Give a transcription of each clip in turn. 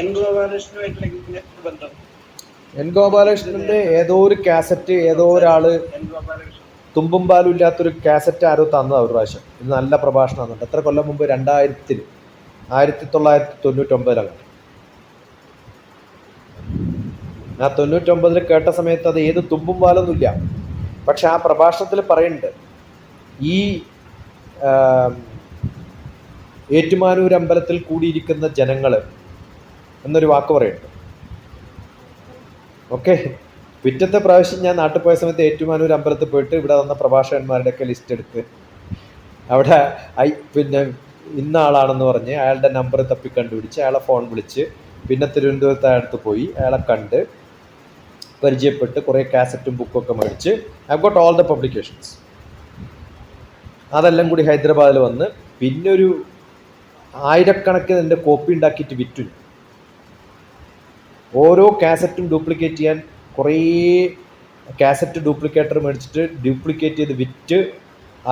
N ഗോപാലകൃഷ്ണനുമായിട്ടുള്ള ഇങ്ങനത്തെ ബന്ധം. N ഗോപാലകൃഷ്ണന്റെ ഏതോ ഒരു കാസറ്റ് ഏതോ ഒരാള് എൻ ഗോപാലകൃഷ്ണൻ തുമ്പും പാലും ഇല്ലാത്തൊരു കാസറ്റ് ആരോ തന്നത് ഒരു പ്രാവശ്യം. ഇത് നല്ല പ്രഭാഷണം തന്നിട്ട് എത്ര കൊല്ലം മുമ്പ്, 1999 ആ 99 കേട്ട സമയത്ത് അത് ഏത് തുമ്പും പാലൊന്നുമില്ല. പക്ഷെ ആ പ്രഭാഷണത്തിൽ പറയുന്നുണ്ട് ഈ ഏറ്റുമാനൂർ അമ്പലത്തിൽ കൂടിയിരിക്കുന്ന ജനങ്ങൾ എന്നൊരു വാക്ക് പറയുന്നുണ്ട്. ഓക്കെ, പിറ്റത്തെ പ്രാവശ്യം ഞാൻ നാട്ടിൽ പോയ സമയത്ത് ഏറ്റുമാനൂർ അമ്പലത്തിൽ പോയിട്ട് ഇവിടെ വന്ന പ്രഭാഷകന്മാരുടെയൊക്കെ ലിസ്റ്റ് എടുത്ത് അവിടെ പിന്നെ ഇന്ന ആളാണെന്ന് പറഞ്ഞ് അയാളുടെ നമ്പർ തപ്പി കണ്ടുപിടിച്ച് അയാളെ ഫോൺ വിളിച്ച് പിന്നെ തിരുവനന്തപുരത്ത് അയാളടുത്ത് പോയി അയാളെ കണ്ട് പരിചയപ്പെട്ട് കുറേ കാസറ്റും ബുക്കൊക്കെ മേടിച്ച് I got all the publications. അതെല്ലാം കൂടി ഹൈദരാബാദിൽ വന്ന് പിന്നെ ഒരു 1000കണക്കിന് എൻ്റെ കോപ്പി ഉണ്ടാക്കിയിട്ട് വിറ്റു. ഓരോ കാസറ്റും ഡ്യൂപ്ലിക്കേറ്റ് ചെയ്യാൻ കുറേ കാസറ്റ് ഡ്യൂപ്ലിക്കേറ്റർ മേടിച്ചിട്ട് ഡ്യൂപ്ലിക്കേറ്റ് ചെയ്ത് വിറ്റ്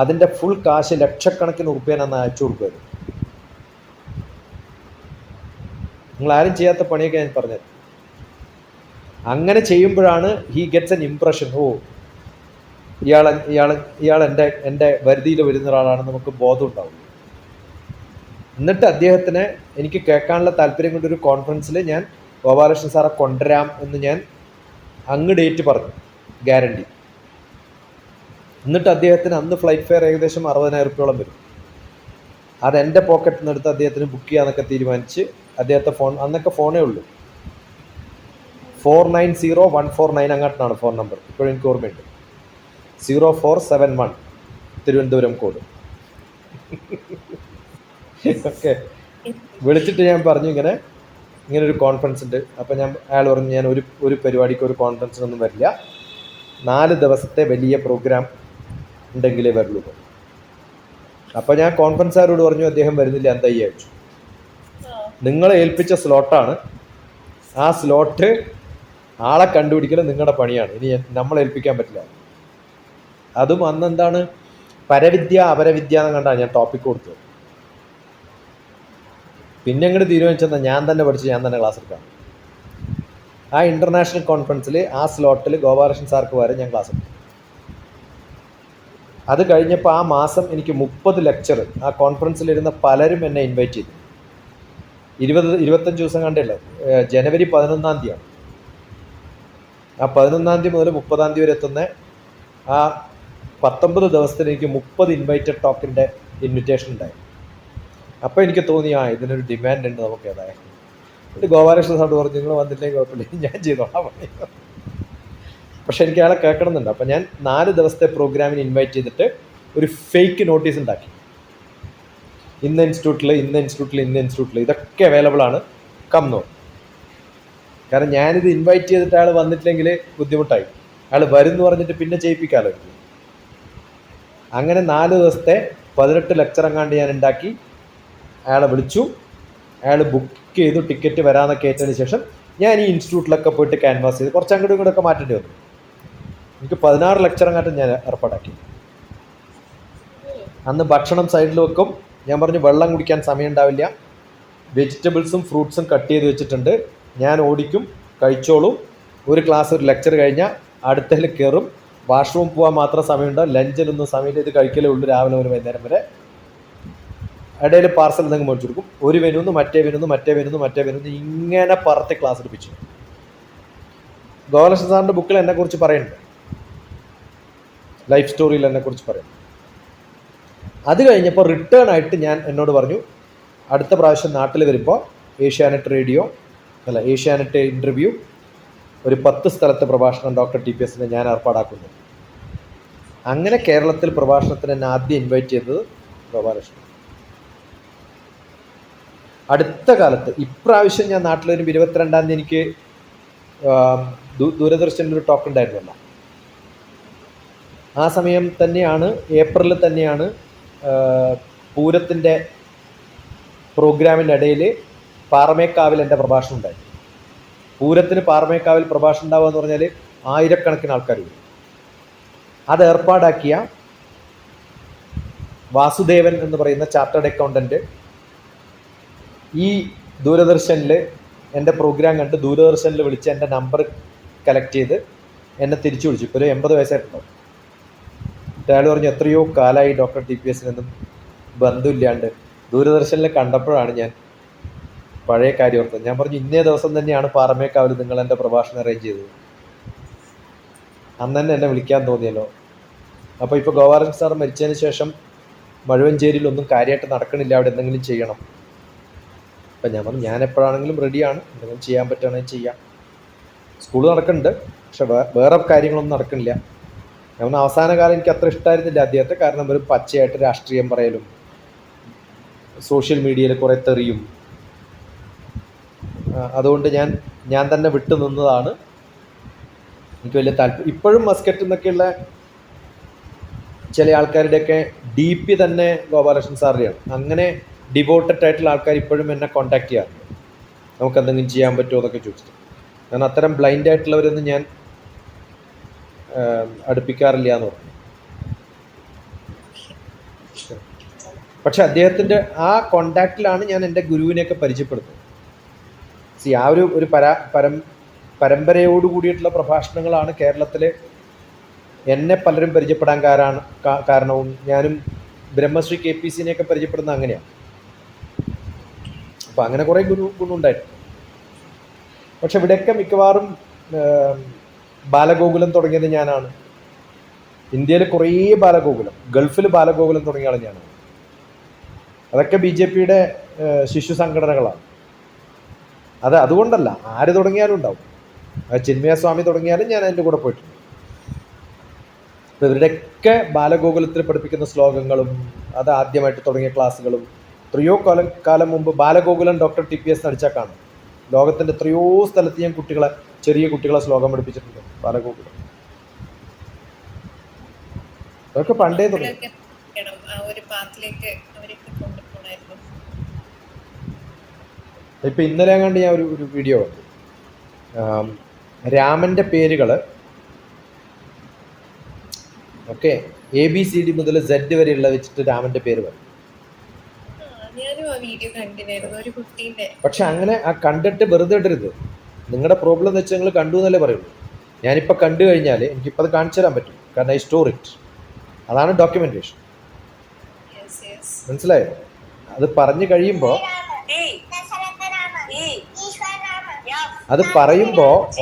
അതിൻ്റെ ഫുൾ കാശ് ലക്ഷക്കണക്കിന് ഉറുപ്പ്യ ഞാൻ അയച്ചു കൊടുക്കുമായിരുന്നു. നിങ്ങൾ ആരും ചെയ്യാത്ത പണിയൊക്കെ ഞാൻ പറഞ്ഞത്. അങ്ങനെ ചെയ്യുമ്പോഴാണ് ഹീ ഗെറ്റ്സ് എൻ ഇംപ്രഷൻ, ഓ ഇയാൾ എൻ്റെ വരുതിയിൽ വരുന്ന ഒരാളാണ്, നമുക്ക് ബോധം ഉണ്ടാവും. എന്നിട്ട് അദ്ദേഹത്തിന് എനിക്ക് കേൾക്കാനുള്ള താല്പര്യം കൊണ്ടൊരു കോൺഫറൻസിൽ ഞാൻ ഗോപാലകൃഷ്ണൻ സാറെ കൊണ്ടുവരാം എന്ന് ഞാൻ അങ്ങ് ഡേറ്റ് പറഞ്ഞു, ഗ്യാരണ്ടി. എന്നിട്ട് അദ്ദേഹത്തിന് അന്ന് ഫ്ലൈറ്റ് ഫെയർ ഏകദേശം 60,000 റുപ്യോളം വരും. അതെൻ്റെ പോക്കറ്റിൽ നിന്ന് എടുത്ത് അദ്ദേഹത്തിന് ബുക്ക് ചെയ്യാന്നൊക്കെ തീരുമാനിച്ച് അദ്ദേഹത്തെ ഫോൺ, അന്നൊക്കെ ഫോണേ ഉള്ളൂ, 490149 അങ്ങോട്ടാണ് ഫോൺ നമ്പർ, ഇപ്പോഴും എനിക്ക് ഓർമ്മയുണ്ട്, 0471 തിരുവനന്തപുരം കോഡ്. ഓക്കെ, വിളിച്ചിട്ട് ഞാൻ പറഞ്ഞു ഇങ്ങനൊരു കോൺഫറൻസ് ഉണ്ട്. അപ്പം അയാൾ പറഞ്ഞു ഞാൻ ഒരു പരിപാടിക്ക് ഒരു കോൺഫറൻസിനൊന്നും വരില്ല, 4 ദിവസത്തെ വലിയ പ്രോഗ്രാം ഉണ്ടെങ്കിലേ വരുള്ളൂ. അപ്പോൾ ഞാൻ കോൺഫറൻസുകാരോട് പറഞ്ഞു അദ്ദേഹം വരുന്നില്ല, എന്താ ഈ അയച്ചു, നിങ്ങളെ ഏൽപ്പിച്ച സ്ലോട്ടാണ്, ആ സ്ലോട്ട് ആളെ കണ്ടുപിടിക്കൽ നിങ്ങളുടെ പണിയാണ്, ഇനി നമ്മളെ ഏൽപ്പിക്കാൻ പറ്റില്ല. അതും അന്നെന്താണ് പരവിദ്യ അപരവിദ്യ എന്ന് കണ്ടാണ് ഞാൻ ടോപ്പിക് കൊടുത്തത്. പിന്നെ അങ്ങോട്ട് തീരുമാനിച്ചെന്നാൽ ഞാൻ തന്നെ പഠിച്ച് ഞാൻ തന്നെ ക്ലാസ് എടുക്കാം. ആ ഇൻ്റർനാഷണൽ കോൺഫറൻസിൽ ആ സ്ലോട്ടിൽ ഗോപാലകൃഷ്ണൻ സാർക്ക് വരെ ഞാൻ ക്ലാസ് എടുത്തു. അത് കഴിഞ്ഞപ്പോൾ ആ മാസം എനിക്ക് 30 ലെക്ചർ ആ കോൺഫറൻസിലിരുന്ന പലരും എന്നെ ഇൻവൈറ്റ് ചെയ്തു. 25 ദിവസം കണ്ടല്ലേ, ജനുവരി 11-ാം തീയതിയാണ്. ആ 11-ാം തീയതി മുതൽ 30-ാം തീയതി വരെ എത്തുന്ന ആ 19 ദിവസത്തിന് എനിക്ക് 30 ഇൻവൈറ്റഡ് ടോക്കിൻ്റെ ഇൻവിറ്റേഷൻ ഉണ്ടായി. അപ്പോൾ എനിക്ക് തോന്നി ഇതിനൊരു ഡിമാൻഡ് ഉണ്ട് നമുക്ക് ഏതായാലും. എന്നിട്ട് ഗോപാലകൃഷ്ണൻ സാർ പറഞ്ഞു നിങ്ങൾ വന്നില്ലെങ്കിൽ കുഴപ്പമില്ല, ഞാൻ ചെയ്തോളാം. പക്ഷെ എനിക്ക് അയാളെ കേൾക്കണമെന്നുണ്ട്. അപ്പം ഞാൻ 4 ദിവസത്തെ പ്രോഗ്രാമിന് ഇൻവൈറ്റ് ചെയ്തിട്ട് ഒരു ഫേക്ക് നോട്ടീസ് ഉണ്ടാക്കി, ഇന്ന ഇൻസ്റ്റിറ്റ്യൂട്ടിൽ ഇതൊക്കെ അവൈലബിൾ ആണ്, കംന്നോ. കാരണം ഞാനിത് ഇൻവൈറ്റ് ചെയ്തിട്ട് അയാൾ വന്നിട്ടില്ലെങ്കിൽ ബുദ്ധിമുട്ടായി, അയാൾ വരും എന്ന് പറഞ്ഞിട്ട് പിന്നെ ചെയ്യിപ്പിക്കാമല്ലോ. അങ്ങനെ 4 ദിവസത്തെ 18 ലെക്ചർ എങ്ങാണ്ട് ഞാൻ ഉണ്ടാക്കി. അയാളെ വിളിച്ചു, അയാൾ ബുക്ക് ചെയ്തു, ടിക്കറ്റ് വരാമെന്നൊക്കെ ഏറ്റതിന് ശേഷം ഞാൻ ഈ ഇൻസ്റ്റിറ്റ്യൂട്ടിലൊക്കെ പോയിട്ട് ക്യാൻവാസ് ചെയ്ത് കുറച്ച് അങ്ങോട്ടും ഇങ്ങോട്ടൊക്കെ മാറ്റേണ്ടി വന്നു. എനിക്ക് 16 ലെക്ചർ അങ്ങോട്ടും ഞാൻ ഏർപ്പാടാക്കി. അന്ന് ഭക്ഷണം സൈഡിൽ വെക്കും. ഞാൻ പറഞ്ഞു വെള്ളം കുടിക്കാൻ സമയം ഉണ്ടാവില്ല, വെജിറ്റബിൾസും ഫ്രൂട്ട്സും കട്ട് ചെയ്ത് വെച്ചിട്ടുണ്ട്, ഞാൻ ഓടിക്കും, കഴിച്ചോളും. ഒരു ക്ലാസ് ഒരു ലെക്ചർ കഴിഞ്ഞാൽ അടുത്തതിൽ കയറും, വാഷ്റൂം പോകാൻ മാത്രം സമയമുണ്ടാവും, ലഞ്ചിനൊന്നും സമയമില്ല, ഇത് കഴിക്കലേ ഉള്ളൂ രാവിലെ മുതൽ വൈകുന്നേരം വരെ. ഇടയിൽ പാർസൽ എന്തെങ്കിലും മേടിച്ചു കൊടുക്കും, ഒരു വെനുന്ന് മറ്റേ വെനുന്ന് ഇങ്ങനെ പറത്തി ക്ലാസ് എടുപ്പിച്ചു. ഗോപാലകൃഷ്ണൻ സാറിൻ്റെ ബുക്കിൽ എന്നെക്കുറിച്ച് പറയുന്നുണ്ട്, ലൈഫ് സ്റ്റോറിയിൽ എന്നെക്കുറിച്ച് പറയുന്നു. അത് കഴിഞ്ഞപ്പോൾ റിട്ടേൺ ആയിട്ട് എന്നോട് പറഞ്ഞു അടുത്ത പ്രാവശ്യം നാട്ടിൽ വരുമ്പോൾ ഏഷ്യാനെറ്റ് ഇൻ്റർവ്യൂ ഒരു 10 സ്ഥലത്തെ പ്രഭാഷണം ഡോക്ടർ TPS ഞാൻ ഏർപ്പാടാക്കുന്നു. അങ്ങനെ കേരളത്തിൽ പ്രഭാഷണത്തിന് എന്നെ ആദ്യം ഇൻവൈറ്റ് ചെയ്തത് ഗോപാലകൃഷ്ണൻ. അടുത്ത കാലത്ത് ഇപ്രാവശ്യം ഞാൻ നാട്ടിൽ വരുമ്പോൾ 22-ാം തീയതി എനിക്ക് ദൂരദർശനിലൊരു ടോക്ക് ഉണ്ടായിരുന്നല്ലോ. ആ സമയം തന്നെയാണ്, ഏപ്രിലിൽ തന്നെയാണ് പൂരത്തിൻ്റെ പ്രോഗ്രാമിൻ്റെ ഇടയിൽ പാറമേക്കാവിൽ എൻ്റെ പ്രഭാഷണം ഉണ്ടായി. പൂരത്തിന് പാറമേക്കാവിൽ പ്രഭാഷണം ഉണ്ടാവുക എന്ന് പറഞ്ഞാൽ 1000കണക്കിന് ആൾക്കാർ വരും. അത് ഏർപ്പാടാക്കിയ വാസുദേവൻ എന്ന് പറയുന്ന ചാർട്ടേഡ് അക്കൗണ്ടൻറ്റ് ഈ ദൂരദർശനിൽ എൻ്റെ പ്രോഗ്രാം കണ്ട് ദൂരദർശനിൽ വിളിച്ച് എൻ്റെ നമ്പർ കളക്ട് ചെയ്ത് എന്നെ തിരിച്ചു വിളിച്ചു. ഇപ്പോൾ ഒരു 80 വയസ്സായിട്ടുണ്ടാവും. അയാൾ പറഞ്ഞു എത്രയോ കാലമായി ഡോക്ടർ TPS ബന്ധമില്ലാണ്ട്. ദൂരദർശനിൽ കണ്ടപ്പോഴാണ് ഞാൻ പഴയ കാര്യം ഓർത്തത്. ഞാൻ പറഞ്ഞു ഇന്നേ ദിവസം തന്നെയാണ് പാറമേക്കാവിൽ നിങ്ങൾ എൻ്റെ പ്രഭാഷണം അറേഞ്ച് ചെയ്തത്. അന്ന് തന്നെ എന്നെ വിളിക്കാൻ തോന്നിയല്ലോ. അപ്പോൾ ഇപ്പോൾ ഗോപാലൻ സാർ മരിച്ചതിന് ശേഷം മഴുവഞ്ചേരിയിൽ ഒന്നും കാര്യമായിട്ട് നടക്കണില്ല, അവിടെ എന്തെങ്കിലും ചെയ്യണം. അപ്പം ഞാൻ പറഞ്ഞു ഞാൻ എപ്പോഴാണെങ്കിലും റെഡിയാണ്, എന്തെങ്കിലും ചെയ്യാൻ പറ്റുകയാണെങ്കിൽ ചെയ്യാം. സ്കൂൾ നടക്കുന്നുണ്ട്, പക്ഷെ വേറെ കാര്യങ്ങളൊന്നും നടക്കണില്ല. ഞാൻ അവസാന കാലം എനിക്ക് അത്ര ഇഷ്ടമായിരുന്നില്ല അദ്ദേഹത്തെ. കാരണം ഒരു പച്ചയായിട്ട് രാഷ്ട്രീയം പറയലും സോഷ്യൽ മീഡിയയിൽ കുറേ തെറിയും. അതുകൊണ്ട് ഞാൻ തന്നെ വിട്ടു നിന്നതാണ്. എനിക്ക് വലിയ താല്പര്യം. ഇപ്പോഴും മസ്കറ്റ് എന്നൊക്കെയുള്ള ചില ആൾക്കാരുടെയൊക്കെ DP തന്നെ ഗോപാലകൃഷ്ണൻ സാറിനെയാണ്. അങ്ങനെ ഡിവോട്ടഡ് ആയിട്ടുള്ള ആൾക്കാർ ഇപ്പോഴും എന്നെ കോൺടാക്ട് ചെയ്യാറുണ്ട്, നമുക്ക് എന്തെങ്കിലും ചെയ്യാൻ പറ്റുമോ എന്നൊക്കെ ചോദിച്ചിട്ട്. ഞാൻ അത്തരം ബ്ലൈൻഡ് ആയിട്ടുള്ളവരൊന്നും ഞാൻ അടുപ്പിക്കാറില്ല എന്ന് പറഞ്ഞു. പക്ഷെ അദ്ദേഹത്തിൻ്റെ ആ കോണ്ടാക്റ്റിലാണ് ഞാൻ എൻ്റെ ഗുരുവിനെയൊക്കെ പരിചയപ്പെടുന്നത്. ആ ഒരു പരമ്പരയോട് കൂടിയിട്ടുള്ള പ്രഭാഷണങ്ങളാണ് കേരളത്തിൽ എന്നെ പലരും പരിചയപ്പെടാൻ കാരണവും. ഞാനും ബ്രഹ്മശ്രീ KPC പരിചയപ്പെടുന്നത് അങ്ങനെയാണ്. അപ്പം അങ്ങനെ കുറേ ഗുണമുണ്ടായിട്ടുണ്ട്. പക്ഷെ ഇവിടെയൊക്കെ മിക്കവാറും ബാലഗോകുലം തുടങ്ങിയത് ഞാനാണ്. ഇന്ത്യയിൽ കുറേ ബാലഗോകുലം, ഗൾഫിൽ ബാലഗോകുലം തുടങ്ങിയ ആൾ ഞാനാണ്. അതൊക്കെ BJPയുടെ ശിശു സംഘടനകളാണ്. അതുകൊണ്ടല്ല, ആര് തുടങ്ങിയാലും ഉണ്ടാവും. ചിന്മയസ്വാമി തുടങ്ങിയാലും ഞാൻ അതിൻ്റെ കൂടെ പോയിട്ടുണ്ട്. അപ്പോൾ ഇവരുടെയൊക്കെ ബാലഗോകുലത്തിൽ പഠിപ്പിക്കുന്ന ശ്ലോകങ്ങളും അത് ആദ്യമായിട്ട് തുടങ്ങിയ ക്ലാസ്സുകളും എത്രയോ കാലം മുമ്പ് ബാലഗോകുലം ഡോക്ടർ TPS അടിച്ചാൽ കാണും. ലോകത്തിൻ്റെ എത്രയോ സ്ഥലത്ത് ഞാൻ ചെറിയ കുട്ടികളെ ശ്ലോകം പഠിപ്പിച്ചിട്ടുണ്ട് ബാലഗോകുലം. അതൊക്കെ പണ്ടേ തുടങ്ങി. ഇപ്പം ഇന്നലെ കണ്ട് ഞാൻ ഒരു വീഡിയോ കണ്ടു. രാമൻ്റെ പേരുകൾ ഓക്കെ ABCD മുതൽ Z വരെയുള്ള വെച്ചിട്ട് രാമൻ്റെ പേര് പറയും. പക്ഷെ അങ്ങനെ കണ്ടിട്ട് വെറുതെ ഇടരുത്. നിങ്ങളുടെ പ്രോബ്ലം എന്ന് വെച്ചാൽ നിങ്ങൾ കണ്ടു എന്നല്ലേ പറയുള്ളൂ. ഞാനിപ്പോൾ കണ്ടു കഴിഞ്ഞാൽ എനിക്കിപ്പോൾ അത് കാണിച്ചു തരാൻ പറ്റും, കാരണം ഐ സ്റ്റോർ ഇറ്റ്. അതാണ് ഡോക്യുമെന്റേഷൻ. മനസ്സിലായോ? അത് പറഞ്ഞു കഴിയുമ്പോൾ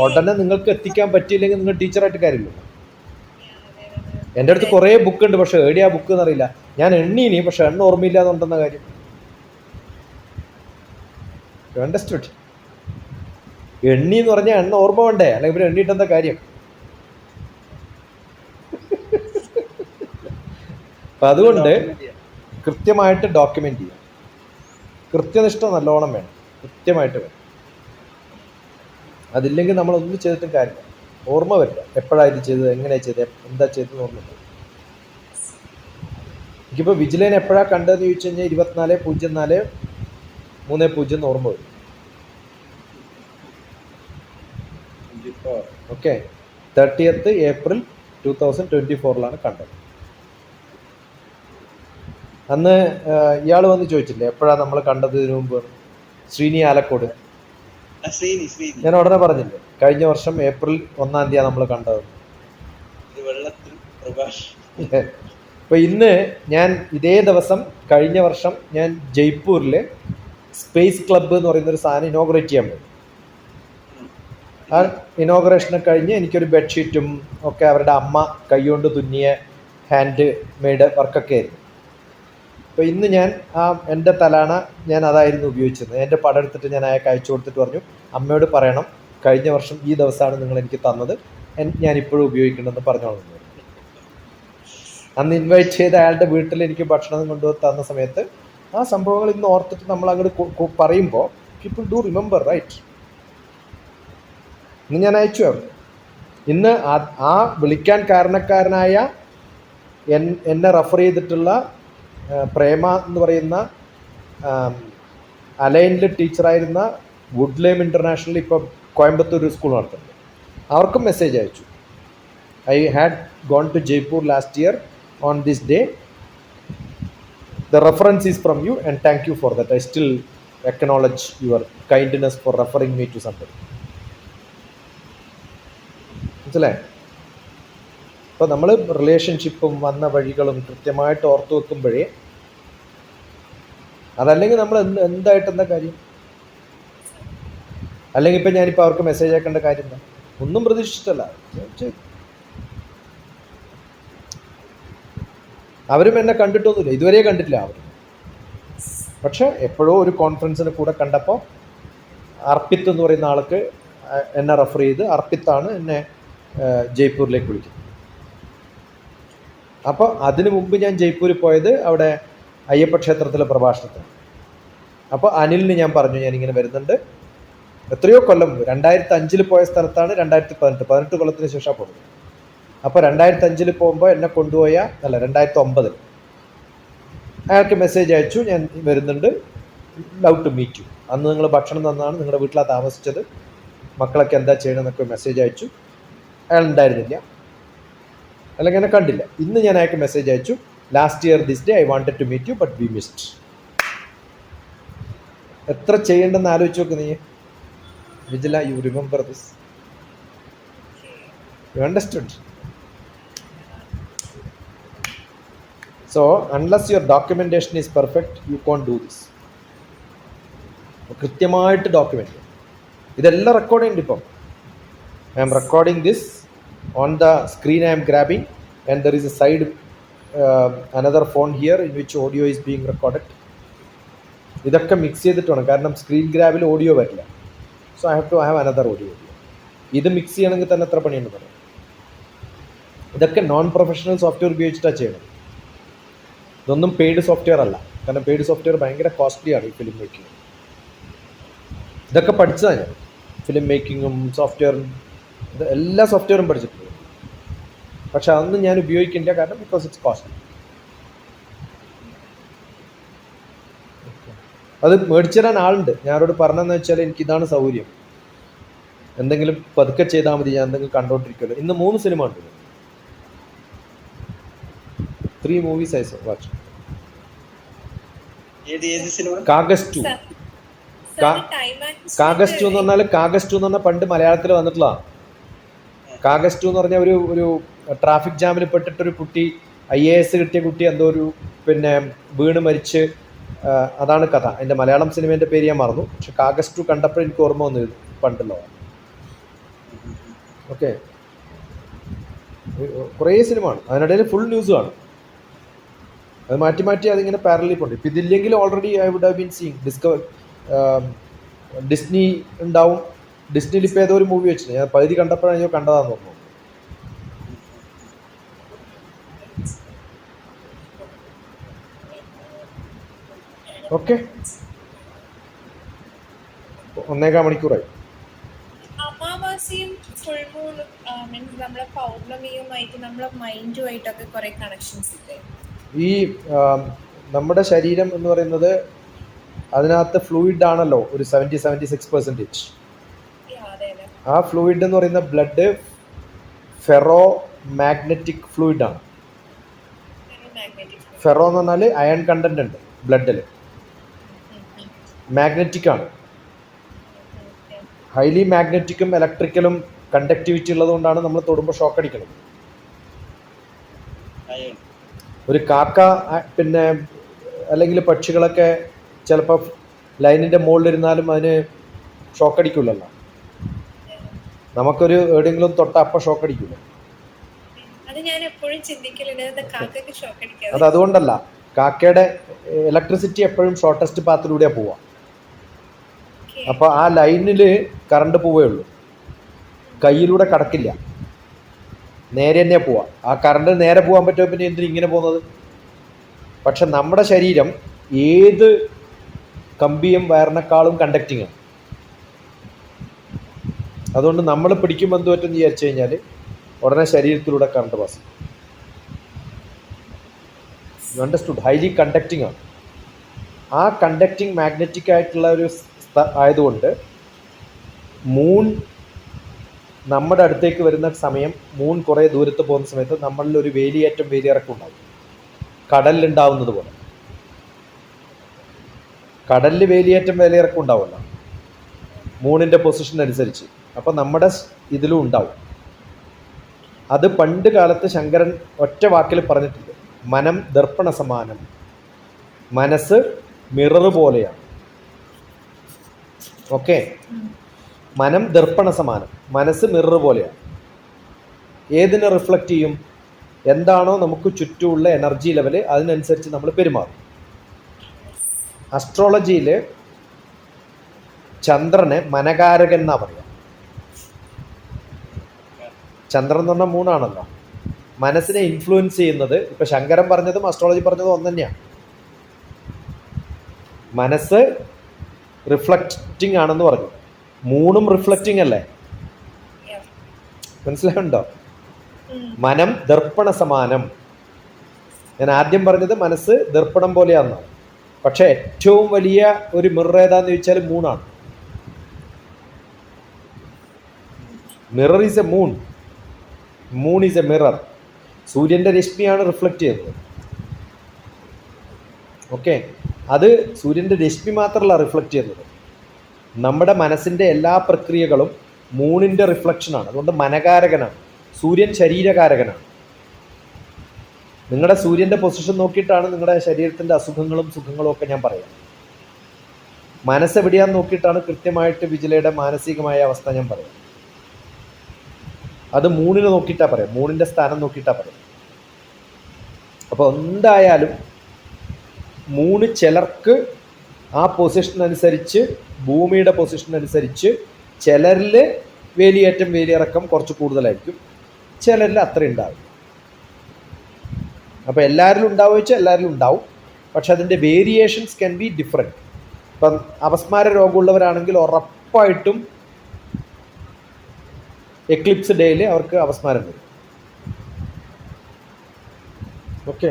ഉടനെ നിങ്ങൾക്ക് എത്തിക്കാൻ പറ്റിയില്ലെങ്കിൽ നിങ്ങൾ ടീച്ചറായിട്ട് കാര്യമില്ല. എൻ്റെ അടുത്ത് കുറേ ബുക്ക് ഉണ്ട്, പക്ഷെ എവിടെയാ ബുക്ക് എന്നറിയില്ല. ഞാൻ എണ്ണീനി, പക്ഷെ എണ്ണ ഓർമ്മയില്ല എന്നുണ്ടെന്ന കാര്യം. അണ്ടർസ്റ്റുഡ്? എണ്ണി എന്ന് പറഞ്ഞാൽ എണ്ണ ഓർമ്മ വേണ്ടേ, അല്ലെങ്കിൽ ഇവർ എണ്ണിട്ടെന്താ കാര്യം? അപ്പം അതുകൊണ്ട് കൃത്യമായിട്ട് ഡോക്യുമെൻ്റ് ചെയ്യാം. കൃത്യനിഷ്ഠ നല്ലോണം വേണം, കൃത്യമായിട്ട് വേണം. അതില്ലെങ്കിൽ നമ്മളൊന്നും ചെയ്തിട്ടും കാര്യമില്ല, ഓർമ്മ വരില്ല. എപ്പോഴാണ് ഇത് ചെയ്തത്, എങ്ങനെയാണ് ചെയ്തത്, എന്താ ചെയ്തതെന്ന് ഓർമ്മയില്ല. എനിക്കിപ്പോൾ വിജിലൻ എപ്പോഴാണ് കണ്ടതെന്ന് ചോദിച്ചു കഴിഞ്ഞാൽ 24/04/30 ഓർമ്മ വരും. ഓക്കെ, 30th April 2024 കണ്ടത്. അന്ന് ഇയാൾ വന്ന് ചോദിച്ചില്ലേ എപ്പോഴാണ് നമ്മൾ കണ്ടത് ഇതിനു മുമ്പ്? ശ്രീനി ആലക്കോട്. ഞാൻ ഉടനെ പറഞ്ഞില്ലേ കഴിഞ്ഞ വർഷം April 1 നമ്മൾ കണ്ടത്. അപ്പൊ ഇന്ന് ഞാൻ ഇതേ ദിവസം കഴിഞ്ഞ വർഷം ഞാൻ ജയ്പൂരിൽ സ്പേസ് ക്ലബ്ബ് എന്ന് പറയുന്നൊരു സാധനം ഇനോഗ്രേറ്റ് ചെയ്യാൻ പോയി. ആ ഇനോഗ്രേഷനെ കഴിഞ്ഞ് എനിക്കൊരു ബെഡ്ഷീറ്റും ഒക്കെ അവരുടെ അമ്മ കൈകൊണ്ട് തുന്നിയ ഹാൻഡ് മെയ്ഡ് വർക്കൊക്കെ ആയിരുന്നു. അപ്പോൾ ഇന്ന് ഞാൻ എൻ്റെ തലാണ ഞാൻ അതായിരുന്നു ഉപയോഗിച്ചത്. എൻ്റെ പടം എടുത്തിട്ട് ഞാൻ അയാൾക്ക് അയച്ചു കൊടുത്തിട്ട് പറഞ്ഞു, അമ്മയോട് പറയണം കഴിഞ്ഞ വർഷം ഈ ദിവസമാണ് നിങ്ങൾ എനിക്ക് തന്നത്, ഞാനിപ്പോഴും ഉപയോഗിക്കണമെന്ന് പറഞ്ഞോളൂ. അന്ന് ഇൻവൈറ്റ് ചെയ്ത അയാളുടെ വീട്ടിൽ എനിക്ക് ഭക്ഷണം കൊണ്ടുവന്ന് തന്ന സമയത്ത് ആ സംഭവങ്ങൾ ഇന്ന് ഓർത്തിട്ട് നമ്മൾ അങ്ങോട്ട് പറയുമ്പോൾ പീപ്പിൾ ഡു റിമെമ്പർ, റൈറ്റ്? ഇന്ന് ഞാൻ അയച്ചു അവർ. ഇന്ന് ആ വിളിക്കാൻ കാരണക്കാരനായ എന്നെ റെഫർ ചെയ്തിട്ടുള്ള പ്രേമ എന്ന് പറയുന്ന അലൈനിൽ ടീച്ചറായിരുന്ന വുഡ്ലേം ഇൻ്റർനാഷണൽ ഇപ്പോൾ കോയമ്പത്തൂർ ഒരു സ്കൂൾ നടത്തുന്നുണ്ട്. അവർക്കും മെസ്സേജ് അയച്ചു. I had gone to Jaipur last year on this day, the reference is from you and thank you for that. I still acknowledge your kindness for referring me to somebody. മനസ്സിലായി? അപ്പോൾ നമ്മൾ റിലേഷൻഷിപ്പും വന്ന വഴികളും കൃത്യമായിട്ട് ഓർത്തു വെക്കുമ്പോഴേ, അതല്ലെങ്കിൽ നമ്മൾ എന്തായിട്ട് എന്താ കാര്യം? അല്ലെങ്കിൽ ഇപ്പം ഞാനിപ്പോൾ അവർക്ക് മെസ്സേജ് അയക്കേണ്ട കാര്യം എന്താ? ഒന്നും പ്രതീക്ഷിച്ചിട്ടല്ല. അവരും എന്നെ കണ്ടിട്ടൊന്നുമില്ല, ഇതുവരെ കണ്ടിട്ടില്ല അവർ. പക്ഷെ എപ്പോഴോ ഒരു കോൺഫറൻസിന് കൂടെ കണ്ടപ്പോൾ അർപ്പിത്ത് എന്ന് പറയുന്ന ആൾക്ക് എന്നെ റെഫർ ചെയ്ത്, അർപ്പിത്താണ് എന്നെ ജയ്പൂരിലേക്ക് വിളിക്കുന്നത്. അപ്പോൾ അതിനു മുമ്പ് ഞാൻ ജയ്പൂരിൽ പോയത് അവിടെ അയ്യപ്പ ക്ഷേത്രത്തിലെ പ്രഭാഷണത്തിന്. അപ്പോൾ അനിലിന് ഞാൻ പറഞ്ഞു ഞാനിങ്ങനെ വരുന്നുണ്ട്. എത്രയോ കൊല്ലം മുമ്പ് 2005 പോയ സ്ഥലത്താണ് 2018 കൊല്ലത്തിന് ശേഷം പോകുന്നത്. അപ്പോൾ 2005 പോകുമ്പോൾ എന്നെ കൊണ്ടുപോയ 2009 അയാൾക്ക് മെസ്സേജ് അയച്ചു, ഞാൻ വരുന്നുണ്ട്, ലവ് ടു മീറ്റ് യു. അന്ന് നിങ്ങൾ ഭക്ഷണം തന്നാണ്, നിങ്ങളുടെ വീട്ടിലാണ് താമസിച്ചത്, മക്കളൊക്കെ എന്താ ചെയ്യണമെന്നൊക്കെ മെസ്സേജ് അയച്ചു. അയാൾ ഉണ്ടായിരുന്നില്ല, അല്ലെങ്കിൽ എന്നെ കണ്ടില്ല. ഇന്ന് ഞാൻ അയാൾക്ക് മെസ്സേജ് അയച്ചു, last year this day I wanted to meet you but we missed. എത്ര ചെയ്യേണ്ടെന്ന് ആലോചിച്ച് നോക്ക് നീ. Vijila, you remember this? You understood? So unless your documentation is perfect, you can't do this. കൃത്യമായിട്ട് ഡോക്യുമെന്റ്. ഇതെല്ലാം റെക്കോർഡ് ചെയ്യുന്നുണ്ട്. ഇപ്പം I am recording this on the screen. I am grabbing and there is a side another phone here in which audio is being recorded. ഇതൊക്കെ mix ചെയ്തിട്ട് വേണം, കാരണം screen ഗ്രാബിൽ audio വരില്ല. So I have to have another audio. ഇത് mix ചെയ്യണമെങ്കിൽ തന്നെ എത്ര പണിയുണ്ട് പറയാം. ഇതൊക്കെ നോൺ പ്രൊഫഷണൽ സോഫ്റ്റ്വെയർ ഉപയോഗിച്ചിട്ടാണ് ചെയ്യണം. ഇതൊന്നും പെയ്ഡ് സോഫ്റ്റ്വെയർ അല്ല, കാരണം പെയ്ഡ് സോഫ്റ്റ്വെയർ ഭയങ്കര കോസ്റ്റ്ലിയാണ് ഈ ഫിലിം മേക്കിംഗ്. ഇതൊക്കെ പഠിച്ചതാണ് ഞാൻ. ഫിലിം മേക്കിങ്ങും സോഫ്റ്റ്വെയറും എല്ലാ സോഫ്റ്റ്വെയറും പഠിച്ചിട്ടുണ്ട്. പക്ഷെ അതൊന്നും ഞാൻ ഉപയോഗിക്കില്ല, കാരണം ബിക്കോസ് ഇറ്റ്സ് കോസ്റ്റ്ലി. അത് മേടിച്ചു തരാൻ ആളുണ്ട്. ഞാൻ അവരോട് പറഞ്ഞതെന്ന് വെച്ചാൽ എനിക്കിതാണ് സൗകര്യം, എന്തെങ്കിലും പതുക്കെ ചെയ്താൽ മതി, ഞാൻ എന്തെങ്കിലും കണ്ടോണ്ടിരിക്കുമല്ലോ. ഇന്ന് 3 സിനിമ ഉണ്ട്, 3 movies I watched. Kaagaz 2. Kaagaz 2 എന്ന് പറഞ്ഞാൽ, കാഗസ് 2 എന്ന് പറഞ്ഞാൽ പണ്ട് മലയാളത്തിൽ വന്നിട്ടുള്ളതാണ്. കാഗസ് 2 എന്ന് പറഞ്ഞാൽ ഒരു ട്രാഫിക് ജാമിൽ പെട്ടിട്ടൊരു കുട്ടി, IAS കിട്ടിയ കുട്ടി, എന്തോ ഒരു വീണ് മരിച്ച്, അതാണ് കഥ. അതിൻ്റെ മലയാളം സിനിമേൻ്റെ പേര് ഞാൻ മറന്നു. പക്ഷെ കാഗസ് 2 കണ്ടപ്പോൾ എനിക്ക് ഓർമ്മ വന്നു പണ്ടുള്ള. ഓക്കെ, കുറേ സിനിമ ആണ്, അതിനിടയിൽ ഫുൾ ന്യൂസ് ആണ്. അത് മാറ്റി മാറ്റി അതിങ്ങനെ പാരലി പോണ്ട്. ഇപ്പം ഇതില്ലെങ്കിൽ already I would have been seeing. Disney ഉണ്ടാവും. ഡിസ്നിയിൽ ഇപ്പോൾ ഏതോ ഒരു മൂവി വെച്ചിട്ട് ഞാൻ പകുതി കണ്ടപ്പോഴാണ് ഞാൻ കണ്ടതാന്ന് തോന്നുന്നു. ഓക്കെ, 1.25 മണിക്കൂറായി. അമാവാസിയും ഫുൾ മൂൺ മീൻസ് നമ്മളെ പൗർണമിയുമായിട്ട് നമ്മളെ മൈൻഡുമായിട്ടൊക്കെ കുറെ കണക്ഷൻസ് ഇല്ലേ? ഈ നമ്മുടെ ശരീരം എന്ന് പറയുന്നത് അതിനകത്ത് ഫ്ലൂയിഡ് ആണല്ലോ, ഒരു 70-76%. ആ ഫ്ലൂയിഡ് എന്ന് പറയുന്ന ബ്ലഡ് ഫെറോ മാഗ്നറ്റിക് ഫ്ലൂയിഡ് ആണ്. ഫെറോ എന്ന് പറഞ്ഞാൽ അയൺ കണ്ടന്റ് ഉണ്ട് ബ്ലഡിൽ. മാഗ്നറ്റിക് ആണ്. ഹൈലി മാഗ്നറ്റിക്കും ഇലക്ട്രിക്കലും കണ്ടക്ടിവിറ്റി ഉള്ളതുകൊണ്ടാണ് നമ്മൾ തൊടുമ്പോൾ ഷോക്ക് അടിക്കുന്നത്. ഒരു കാക്ക അല്ലെങ്കിൽ പക്ഷികളൊക്കെ ചിലപ്പോൾ ലൈനിൻ്റെ മുകളിലിരുന്നാലും അതിന് ഷോക്ക് അടിക്കില്ലല്ലോ. നമുക്കൊരു എവിടെയെങ്കിലും തൊട്ട അപ്പം ഷോക്ക് അടിക്കില്ല. അത് അതുകൊണ്ടല്ല, കാക്കയുടെ ഇലക്ട്രിസിറ്റി എപ്പോഴും ഷോർട്ടസ്റ്റ് പാത്തിലൂടെയാണ് പോവുക. അപ്പോൾ ആ ലൈനിൽ കറണ്ട് പോവേ ഉള്ളൂ, കയ്യിലൂടെ കടക്കില്ല, നേരെ തന്നെയാണ് പോവുക. ആ കറണ്ട് നേരെ പോകാൻ പറ്റുമോ, പിന്നെ എന്തിനും ഇങ്ങനെ പോകുന്നത്? പക്ഷെ നമ്മുടെ ശരീരം ഏത് കമ്പിയും വയറിനേക്കാളും കണ്ടക്റ്റിംഗ് ആണ്. അതുകൊണ്ട് നമ്മൾ പിടിക്കുമ്പോൾ എന്ത് പറ്റുമെന്ന് വിചാരിച്ചു കഴിഞ്ഞാൽ ഉടനെ ശരീരത്തിലൂടെ കറണ്ട് പാസ് ചെയ്യും. You understood? ഹൈലി കണ്ടക്റ്റിംഗ് ആണ്. ആ കണ്ടക്റ്റിംഗ് മാഗ്നറ്റിക് ആയിട്ടുള്ള ഒരു ആയതുകൊണ്ട് മൂൺ നമ്മുടെ അടുത്തേക്ക് വരുന്ന സമയം, മൂൺ കുറേ ദൂരത്ത് പോകുന്ന സമയത്ത് നമ്മളിൽ ഒരു വേലിയേറ്റം വേലിയിറക്കം ഉണ്ടാകും, കടലിലുണ്ടാവുന്നത് പോലെ. കടലിൽ വേലിയേറ്റം വേലിയിറക്കം ഉണ്ടാവുമല്ലോ മൂണിൻ്റെ പൊസിഷൻ അനുസരിച്ച്. അപ്പം നമ്മുടെ ഇതിലും ഉണ്ടാവും. അത് പണ്ട് കാലത്ത് ശങ്കരൻ ഒറ്റ വാക്കിൽ പറഞ്ഞിട്ടുണ്ട്, മനം ദർപ്പണ സമാനം, മനസ്സ് മിറർ പോലെയാണ്. ഓക്കെ, മനം ദർപ്പണ സമാനം, മനസ്സ് മിറർ പോലെയാണ്. ഏതിനെ റിഫ്ലക്റ്റ് ചെയ്യും? എന്താണോ നമുക്ക് ചുറ്റുമുള്ള എനർജി ലെവല്, അതിനനുസരിച്ച് നമ്മൾ പെരുമാറും. അസ്ട്രോളജിയിൽ ചന്ദ്രനെ മനകാരകൻ എന്നാ പറയുക. ചന്ദ്രൻ എന്ന് പറഞ്ഞാൽ മൂണാണല്ലോ. മനസ്സിനെ ഇൻഫ്ലുവൻസ് ചെയ്യുന്നത്, ഇപ്പൊ ശങ്കരൻ പറഞ്ഞതും അസ്ട്രോളജി പറഞ്ഞതും ഒന്ന് തന്നെയാണ്. മനസ്സ് റിഫ്ലക്റ്റിംഗ് ആണെന്ന് പറഞ്ഞു, മൂണും റിഫ്ലക്റ്റിംഗ് അല്ലേ? മനസ്സിലാവുണ്ടോ? മനം ദർപ്പണ സമാനം. ഞാൻ ആദ്യം പറഞ്ഞത് മനസ്സ് ദർപ്പണം പോലെയാണെന്നാണ്. പക്ഷെ ഏറ്റവും വലിയ ഒരു മിറർ ഏതാന്ന് ചോദിച്ചാൽ മൂണാണ്. Mirror is a moon. Moon is a mirror. സൂര്യൻ്റെ രശ്മിയാണ് റിഫ്ലക്റ്റ് ചെയ്യുന്നത്. ഓക്കെ, അത് സൂര്യൻ്റെ രശ്മി മാത്രമല്ല റിഫ്ലക്റ്റ് ചെയ്യുന്നത്, നമ്മുടെ മനസ്സിൻ്റെ എല്ലാ പ്രക്രിയകളും മൂണിൻ്റെ റിഫ്ലക്ഷനാണ്. അതുകൊണ്ട് മനകാരകനാണ്. സൂര്യൻ ശരീരകാരകനാണ്. നിങ്ങളുടെ സൂര്യൻ്റെ പൊസിഷൻ നോക്കിയിട്ടാണ് നിങ്ങളുടെ ശരീരത്തിൻ്റെ അസുഖങ്ങളും സുഖങ്ങളും ഒക്കെ ഞാൻ പറയാം. മനസ്സെവിടെയാന്ന് നോക്കിയിട്ടാണ് കൃത്യമായിട്ട് വിജിലയുടെ മാനസികമായ അവസ്ഥ ഞാൻ പറയാം. അത് മൂണിനെ നോക്കിയിട്ടാണ് പറയാം, മൂണിൻ്റെ സ്ഥാനം നോക്കിയിട്ടാണ് പറയാം. അപ്പോൾ എന്തായാലും മൂന്ന് ചിലർക്ക് ആ പൊസിഷൻ അനുസരിച്ച്, ഭൂമിയുടെ പൊസിഷൻ അനുസരിച്ച് ചിലരിൽ വേലിയേറ്റം വേലിയിറക്കം കുറച്ച് കൂടുതലായിരിക്കും, ചിലരിൽ അത്ര ഉണ്ടാവും. അപ്പോൾ എല്ലാവരിലും ഉണ്ടാവുക വെച്ചാൽ എല്ലാവരിലും ഉണ്ടാവും, പക്ഷെ അതിൻ്റെ വേരിയേഷൻസ് ക്യാൻ ബി ഡിഫറെൻറ്റ്. ഇപ്പം അപസ്മാര രോഗമുള്ളവരാണെങ്കിൽ ഉറപ്പായിട്ടും എക്ലിപ്സ് ഡേയിൽ അവർക്ക് അപസ്മാരം വരും. ഓക്കെ,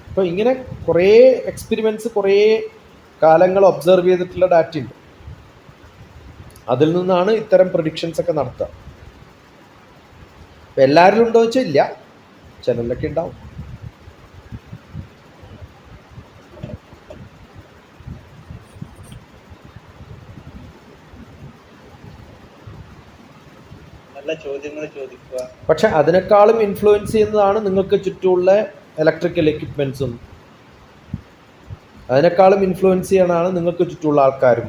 അപ്പോൾ ഇങ്ങനെ കുറേ എക്സ്പെരിമെൻറ്റ്സ്, കുറേ കാലങ്ങൾ ഒബ്സർവ് ചെയ്തിട്ടുള്ള ഡാറ്റ ഉണ്ട്. അതിൽ നിന്നാണ് ഇത്തരം പ്രഡിക്ഷൻസ് ഒക്കെ നടത്തുക. അപ്പം എല്ലാവരിലും ഉണ്ടോ വെച്ചാൽ ഇല്ല, ചിലരിലൊക്കെ ഉണ്ടാവും. നല്ല ചോദ്യങ്ങൾ ചോദിക്കുക. പക്ഷെ അതിനേക്കാളും ഇൻഫ്ലുവൻസ് ചെയ്യുന്നതാണ് നിങ്ങൾക്ക് ചുറ്റുമുള്ള ഇലക്ട്രിക്കൽ എക്യുപ്മെൻസും. അതിനേക്കാളും ഇൻഫ്ലുവൻസ് ചെയ്യണതാണ് നിങ്ങൾക്ക് ചുറ്റുമുള്ള ആൾക്കാരും.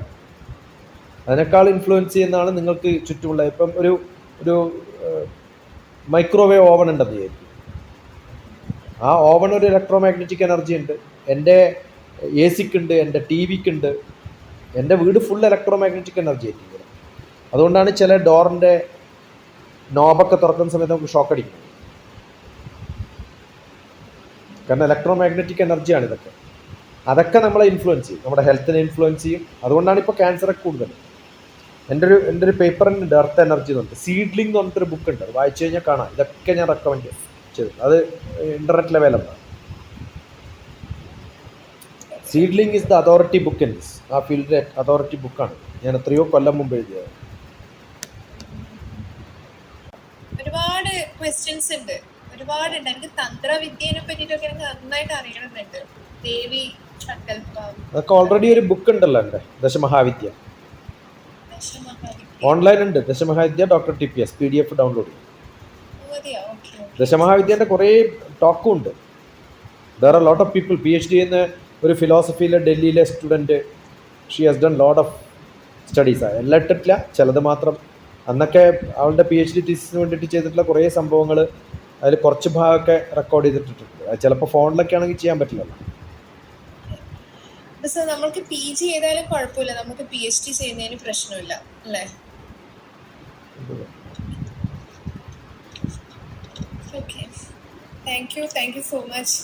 അതിനേക്കാൾ ഇൻഫ്ലുവൻസ് ചെയ്യുന്നതാണ് നിങ്ങൾക്ക് ചുറ്റുമുള്ള, ഇപ്പം ഒരു മൈക്രോവേവ് ഓവൻ ഉണ്ടെന്ന് വിചാരിക്കും. ആ ഓവൺ ഒരു ഇലക്ട്രോ മാഗ്നറ്റിക് എനർജി ഉണ്ട്. എൻ്റെ എ സിക്കുണ്ട്, എൻ്റെ ടി വിക്കുണ്ട്, എൻ്റെ വീട് ഫുൾ ഇലക്ട്രോ മാഗ്നറ്റിക് എനർജി ആയിരിക്കും. അതുകൊണ്ടാണ് ചില ഡോറിൻ്റെ നോബൊക്കെ തുറക്കുന്ന സമയത്ത് നമുക്ക് ഷോക്ക് അടിക്കും. കാരണം ഇലക്ട്രോ മാഗ്നറ്റിക് എനർജിയാണ് ഇതൊക്കെ. അതൊക്കെ നമ്മളെ ഇൻഫ്ലുവൻസ് ചെയ്യും, നമ്മുടെ ഹെൽത്തിനെ ഇൻഫ്ലുവൻസ് ചെയ്യും. അതുകൊണ്ടാണ് ഇപ്പോൾ ക്യാൻസറൊക്കെ കൂടുതൽ. എൻ്റെ ഒരു പേപ്പറിൻ്റെ എർത്ത് എനർജി എന്നുണ്ട്, സീഡ്ലിംഗ് എന്ന് പറഞ്ഞിട്ടൊരു ബുക്ക് ഉണ്ട്, അത് വായിച്ചു കഴിഞ്ഞാൽ കാണാം. ഇതൊക്കെ ഞാൻ റെക്കമെൻഡ് ചെയ്തു. അത് ഇൻ്റർനെറ്റ് ലെവലാണ്. Seedling is the authority book in this. ആ ഫീൽഡിലെ അതോറിറ്റി ബുക്കാണ്. ഞാൻ എത്രയോ കൊല്ലം മുമ്പ് എഴുതിയത്. ഒരുപാട് ക്വസ്റ്റ്യൻസ് ഉണ്ട്, ഒരുപാടുണ്ട്. എനിക്ക് തന്ത്രവിദ്യനെ പറ്റിയിട്ടൊക്കെ എനിക്ക് നന്നായിട്ട് അറിയണമെന്നുണ്ട്. ദേവി സങ്കല്പം അതൊക്കെ ഓൾറെഡി ഒരു ബുക്ക് ഉണ്ടല്ലോ എൻ്റെ, ദശമഹാവിദ്യ. ഓൺലൈൻ ഉണ്ട്, ദശമഹാവിദ്യ .tps PDF ഡൗൺലോഡ് ചെയ്യും. ദശമഹാവിദ്യൻ്റെ കുറേ ടോക്കും ഉണ്ട്. There are lot of people. PhD ചെയ്യുന്ന ഒരു ഫിലോസഫിയിലെ ഡൽഹിയിലെ student, she has done lot of studies. എല്ലാം ഇട്ടിട്ടില്ല, ചിലത് മാത്രം. അന്നൊക്കെ അവളുടെ PhD തീസിന് വേണ്ടിയിട്ട് ചെയ്തിട്ടുള്ള കുറേ സംഭവങ്ങൾ, അതിൽ കുറച്ച് ഭാഗമൊക്കെ റെക്കോർഡ് ചെയ്തിട്ടിട്ടുണ്ട്. ചിലപ്പോൾ ഫോണിലൊക്കെ ആണെങ്കിൽ ചെയ്യാൻ പറ്റില്ലല്ലോ. നമുക്ക് PG ചെയ്താലും കുഴപ്പമില്ല, നമുക്ക് PhD ചെയ്യുന്നതിന് പ്രശ്നമില്ല അല്ലേ? Okay, thank you so much.